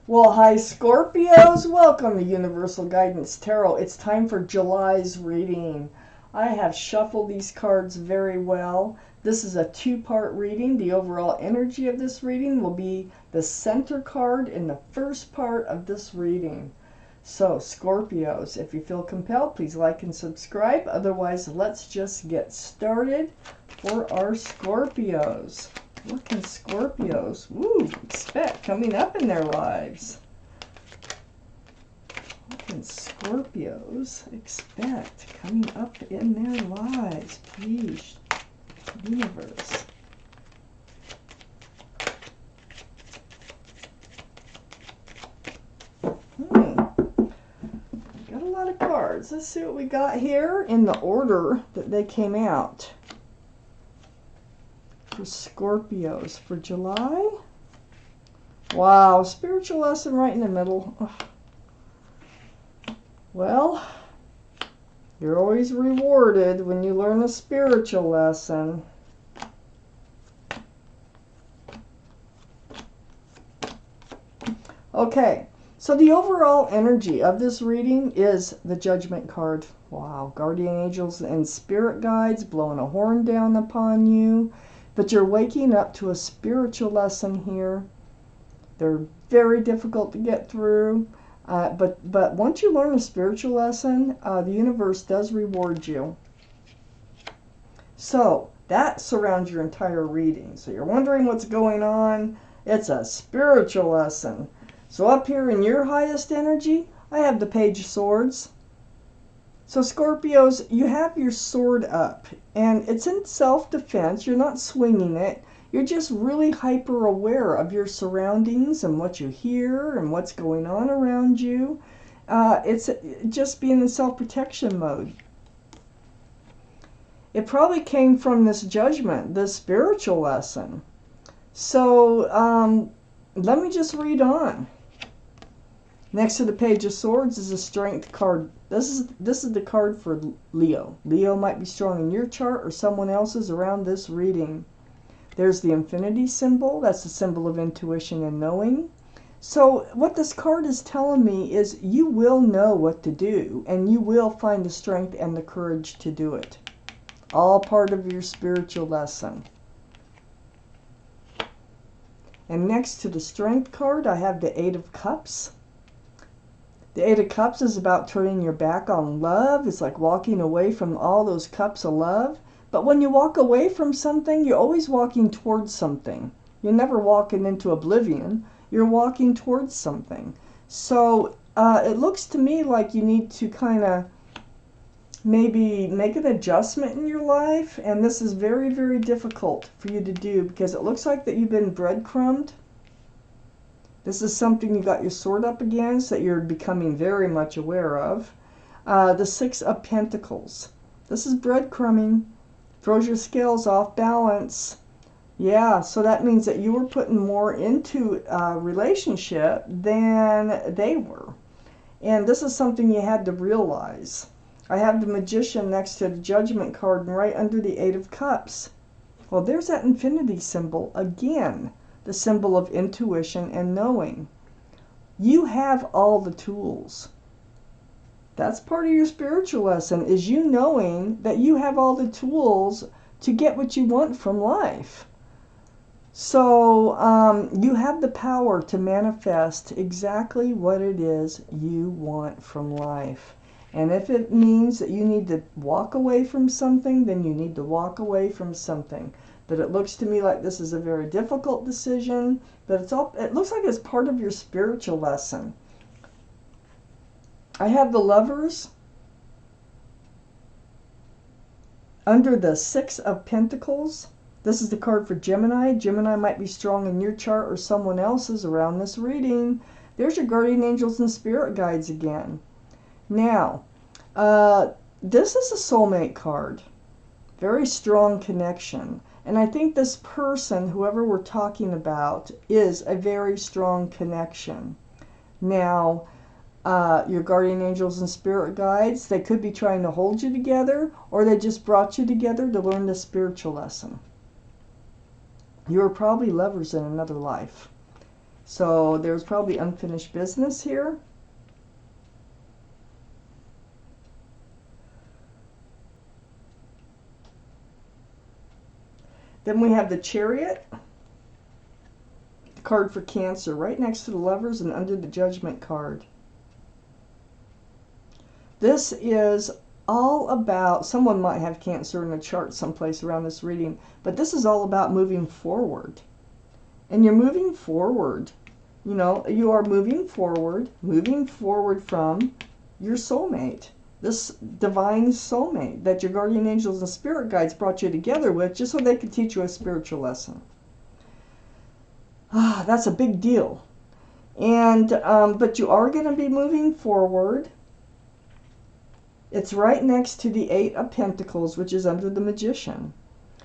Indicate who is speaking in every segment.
Speaker 1: Well, hi Scorpios, welcome to Universal Guidance Tarot. It's time for July's reading. I have shuffled these cards very well. This is a two-part reading. The overall energy of this reading will be the center card in the first part of this reading. So, Scorpios, if you feel compelled, please like and subscribe. Otherwise, let's just get started for our Scorpios. What can Scorpios expect coming up in their lives? What can Scorpios expect coming up in their lives? Please, universe. Got a lot of cards. Let's see what we got here in the order that they came out. For Scorpios for July. Wow, spiritual lesson right in the middle. Ugh. Well, you're always rewarded when you learn a spiritual lesson. Okay, so the overall energy of this reading is the Judgment card. Wow, guardian angels and spirit guides blowing a horn down upon you. But you're waking up to a spiritual lesson here. They're very difficult to get through. But once you learn a spiritual lesson, the universe does reward you. So that surrounds your entire reading. So you're wondering what's going on. It's a spiritual lesson. So up here in your highest energy, I have the Page of Swords. So Scorpios, you have your sword up, and it's in self-defense. You're not swinging it. You're just really hyper aware of your surroundings and what you hear and what's going on around you. It's just being in self-protection mode. It probably came from this judgment, this spiritual lesson. So let me just read on. Next to the Page of Swords is a Strength card. This is the card for Leo. Leo might be strong in your chart or someone else's around this reading. There's the infinity symbol. That's the symbol of intuition and knowing. So what this card is telling me is you will know what to do, and you will find the strength and the courage to do it. All part of your spiritual lesson. And next to the Strength card, I have the Eight of Cups. The Eight of Cups is about turning your back on love. It's like walking away from all those cups of love. But when you walk away from something, you're always walking towards something. You're never walking into oblivion. You're walking towards something. So it looks to me like you need to kind of maybe make an adjustment in your life. And this is very, very difficult for you to do because it looks like that you've been breadcrumbed. This is something you got your sword up against that you're becoming very much aware of. The Six of Pentacles. This is breadcrumbing. Throws your scales off balance. Yeah, so that means that you were putting more into a relationship than they were. And this is something you had to realize. I have the Magician next to the Judgment card and right under the Eight of Cups. Well, there's that infinity symbol again. The symbol of intuition and knowing. You have all the tools. That's part of your spiritual lesson, is you knowing that you have all the tools to get what you want from life. So you have the power to manifest exactly what it is you want from life. And if it means that you need to walk away from something, then you need to walk away from something. But it looks to me like this is a very difficult decision, but it looks like it's part of your spiritual lesson. I have the Lovers under the Six of Pentacles. This is the card for Gemini. Gemini might be strong in your chart or someone else's around this reading. There's your guardian angels and spirit guides again. Now, this is a soulmate card. Very strong connection. And I think this person, whoever we're talking about, is a very strong connection. Now, your guardian angels and spirit guides, they could be trying to hold you together, or they just brought you together to learn the spiritual lesson. You were probably lovers in another life. So there's probably unfinished business here. Then we have the Chariot, the card for Cancer, right next to the Lovers and under the Judgment card. This is all about, someone might have Cancer in a chart someplace around this reading, but this is all about moving forward. And you're moving forward. You know, you are moving forward from your soulmate. This divine soulmate that your guardian angels and spirit guides brought you together with just so they could teach you a spiritual lesson. That's a big deal. And but you are going to be moving forward. It's right next to the Eight of Pentacles, which is under the Magician.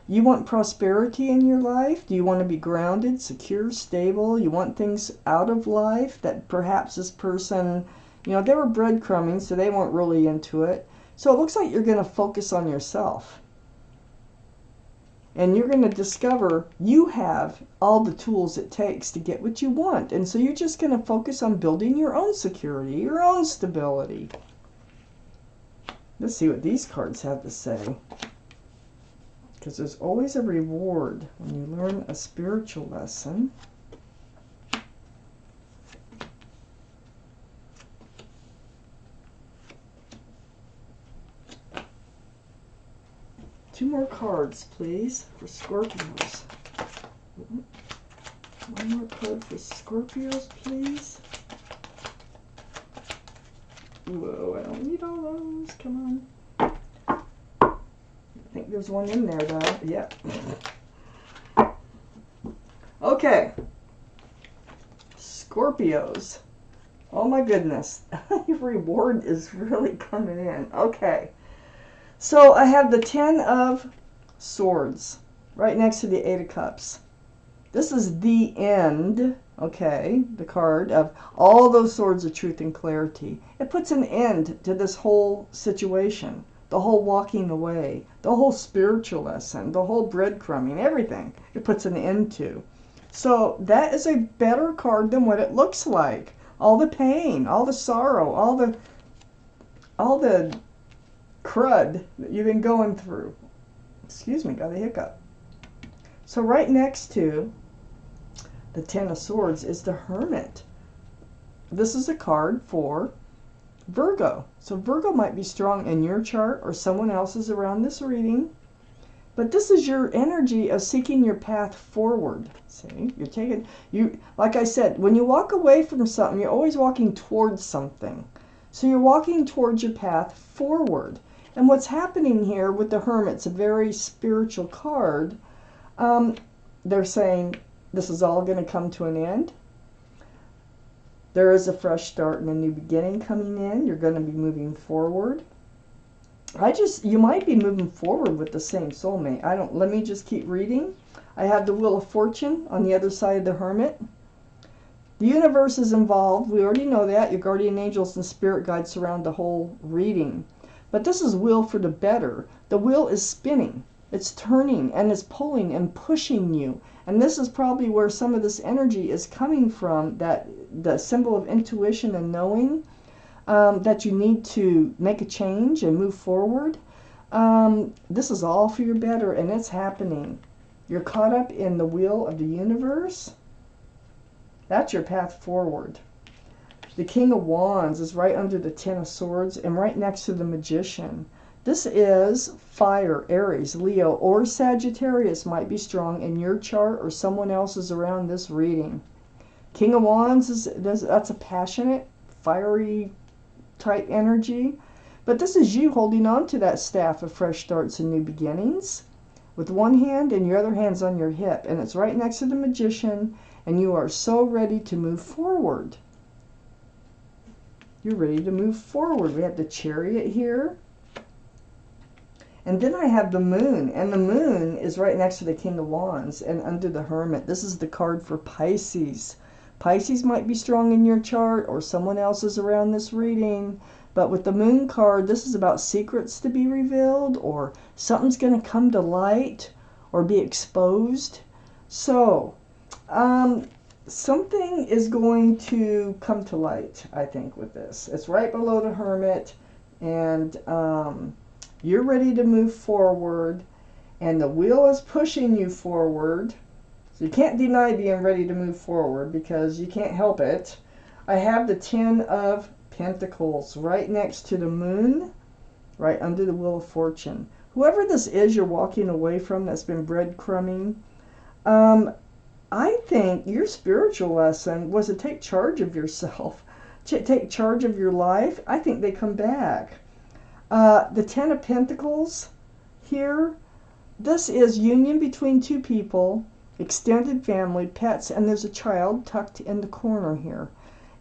Speaker 1: You want prosperity in your life? Do you want to be grounded, secure, stable? You want things out of life that perhaps this person, you know, they were breadcrumbing, so they weren't really into it. So it looks like you're going to focus on yourself. And you're going to discover you have all the tools it takes to get what you want. And so you're just going to focus on building your own security, your own stability. Let's see what these cards have to say. Because there's always a reward when you learn a spiritual lesson. Two more cards, please, for Scorpios. One more card for Scorpios, please. Whoa, I don't need all those. Come on. I think there's one in there, though. Yep. Okay. Scorpios. Oh, my goodness. Your reward is really coming in. Okay. So I have the Ten of Swords right next to the Eight of Cups. This is the end, okay, the card of all those swords of truth and clarity. It puts an end to this whole situation, the whole walking away, the whole spiritual lesson, the whole breadcrumbing, everything it puts an end to. So that is a better card than what it looks like. All the pain, all the sorrow, all the crud that you've been going through. Excuse me, got a hiccup. So right next to the Ten of Swords is the Hermit. This is a card for Virgo. So Virgo might be strong in your chart or someone else's around this reading. But this is your energy of seeking your path forward. See, like I said, when you walk away from something, you're always walking towards something. So you're walking towards your path forward. And what's happening here with the Hermit, it's a very spiritual card. They're saying this is all going to come to an end. There is a fresh start and a new beginning coming in. You're going to be moving forward. You might be moving forward with the same soulmate. Let me just keep reading. I have the Wheel of Fortune on the other side of the Hermit. The universe is involved. We already know that. Your guardian angels and spirit guides surround the whole reading. But this is will for the better. The wheel is spinning. It's turning and it's pulling and pushing you. And this is probably where some of this energy is coming from, that the symbol of intuition and knowing that you need to make a change and move forward. This is all for your better, and it's happening. You're caught up in the wheel of the universe. That's your path forward. The King of Wands is right under the Ten of Swords and right next to the Magician. This is fire, Aries, Leo, or Sagittarius might be strong in your chart or someone else's around this reading. King of Wands, that's a passionate, fiery type energy. But this is you holding on to that staff of fresh starts and new beginnings with one hand and your other hand's on your hip. And it's right next to the Magician, and you are so ready to move forward. You're ready to move forward. We have the Chariot here. And then I have the Moon. And the Moon is right next to the King of Wands and under the Hermit. This is the card for Pisces. Pisces might be strong in your chart or someone else's around this reading. But with the Moon card, this is about secrets to be revealed, or something's going to come to light or be exposed. So, something is going to come to light, I think, with this. It's right below the Hermit, and you're ready to move forward, and the wheel is pushing you forward. So you can't deny being ready to move forward because you can't help it. I have the 10 of Pentacles right next to the Moon, right under the Wheel of Fortune. Whoever this is you're walking away from that's been breadcrumbing, I think your spiritual lesson was to take charge of yourself, to take charge of your life. I think they come back. The 10 of Pentacles here, this is union between two people, extended family, pets, and there's a child tucked in the corner here.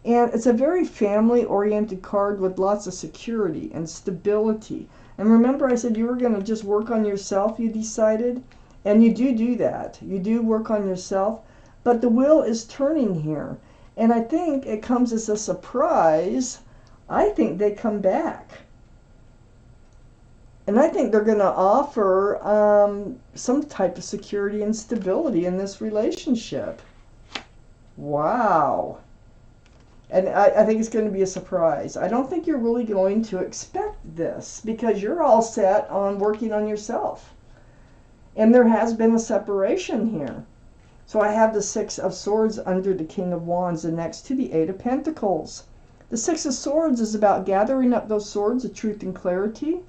Speaker 1: And it's a very family-oriented card with lots of security and stability. And remember I said you were going to just work on yourself, you decided? And you do that. You do work on yourself. But the wheel is turning here. And I think it comes as a surprise. I think they come back. And I think they're going to offer some type of security and stability in this relationship. Wow. And I think it's going to be a surprise. I don't think you're really going to expect this because you're all set on working on yourself. And there has been a separation here. So I have the 6 of Swords under the King of Wands and next to the 8 of Pentacles. The 6 of Swords is about gathering up those swords of truth and clarity.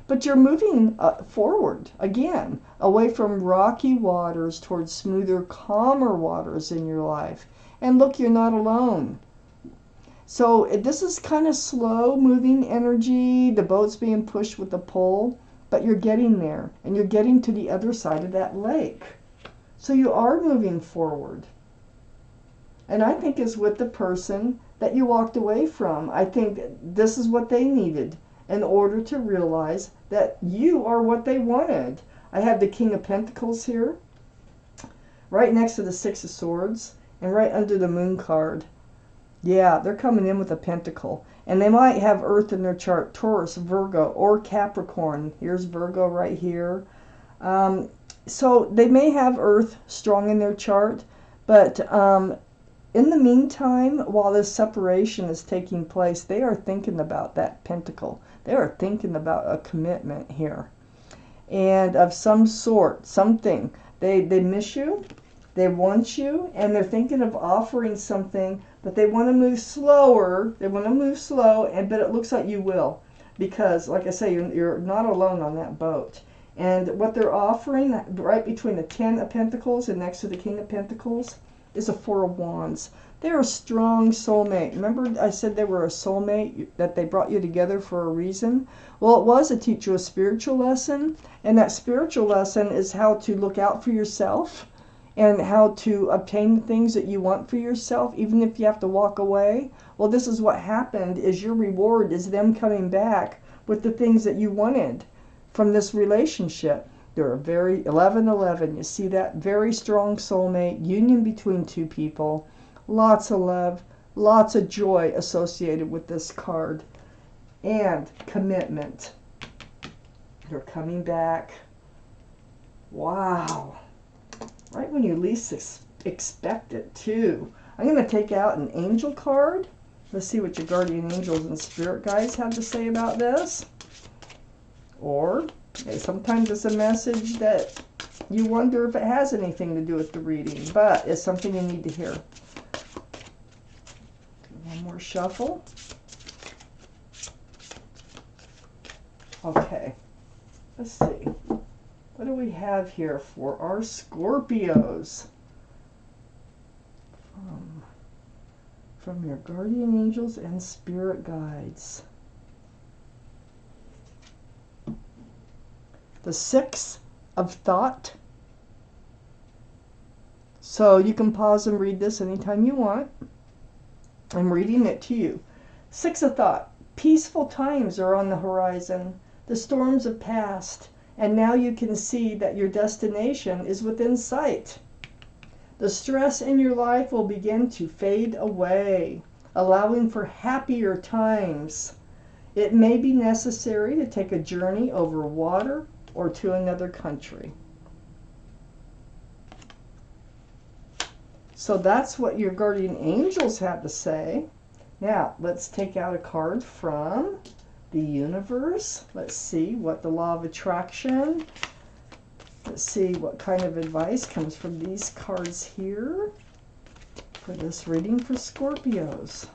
Speaker 1: But you're moving forward, again, away from rocky waters towards smoother, calmer waters in your life. And look, you're not alone. So this is kind of slow moving energy. The boat's being pushed with the pole, but you're getting there and you're getting to the other side of that lake. So you are moving forward. And I think it's with the person that you walked away from. I think this is what they needed in order to realize that you are what they wanted. I have the King of Pentacles here, right next to the 6 of Swords, and right under the Moon card. Yeah, they're coming in with a pentacle. And they might have Earth in their chart, Taurus, Virgo, or Capricorn. Here's Virgo right here. So they may have Earth strong in their chart, but in the meantime, while this separation is taking place, they are thinking about that pentacle. They are thinking about a commitment here. And of some sort, something. They miss you, they want you, and they're thinking of offering something, but they want to move slower. They want to move slow, but it looks like you will. Because, like I say, you're not alone on that boat. And what they're offering, right between the 10 of Pentacles and next to the King of Pentacles, is a 4 of Wands. They're a strong soulmate. Remember I said they were a soulmate, that they brought you together for a reason? Well, it was to teach you a spiritual lesson, and that spiritual lesson is how to look out for yourself and how to obtain the things that you want for yourself, even if you have to walk away. Well, this is what happened, is your reward is them coming back with the things that you wanted from this relationship. They're a very 11-11. You see that? Very strong soulmate, union between two people. Lots of love, lots of joy associated with this card. And commitment. They're coming back. Wow. Right when you least expect it, too. I'm going to take out an angel card. Let's see what your guardian angels and spirit guides have to say about this. Or sometimes it's a message that you wonder if it has anything to do with the reading, but it's something you need to hear. One more shuffle. Okay, let's see. What do we have here for our Scorpios? From your guardian angels and spirit guides. The 6 of Thought. So you can pause and read this anytime you want. I'm reading it to you. 6 of Thought. Peaceful times are on the horizon. The storms have passed, and now you can see that your destination is within sight. The stress in your life will begin to fade away, allowing for happier times. It may be necessary to take a journey over water or to another country. So that's what your guardian angels have to say. Now, let's take out a card from the universe. Let's see what the law of attraction. Let's see what kind of advice comes from these cards here for this reading for Scorpios.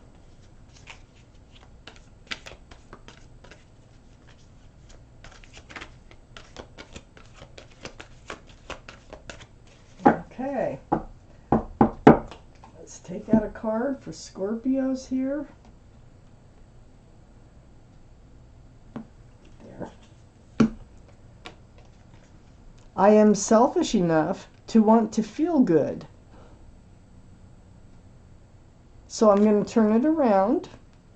Speaker 1: Okay. Let's take out a card for Scorpios here. There. I am selfish enough to want to feel good. So I'm going to turn it around.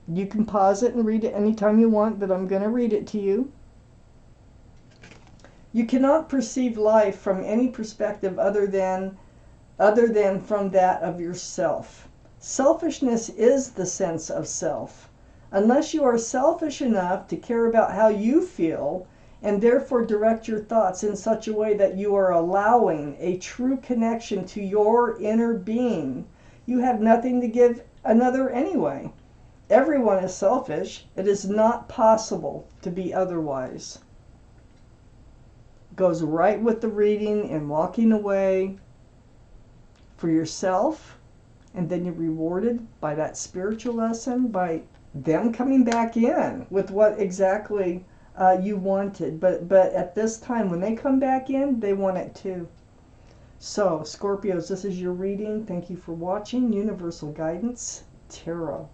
Speaker 1: You can pause it and read it anytime you want, but I'm going to read it to you. You cannot perceive life from any perspective other than from that of yourself. Selfishness is the sense of self. Unless you are selfish enough to care about how you feel and therefore direct your thoughts in such a way that you are allowing a true connection to your inner being, you have nothing to give another anyway. Everyone is selfish. It is not possible to be otherwise. Goes right with the reading and walking away for yourself, and then you're rewarded by that spiritual lesson, by them coming back in with what exactly you wanted. But at this time, when they come back in, they want it too. So, Scorpios, this is your reading. Thank you for watching. Universal Guidance Tarot.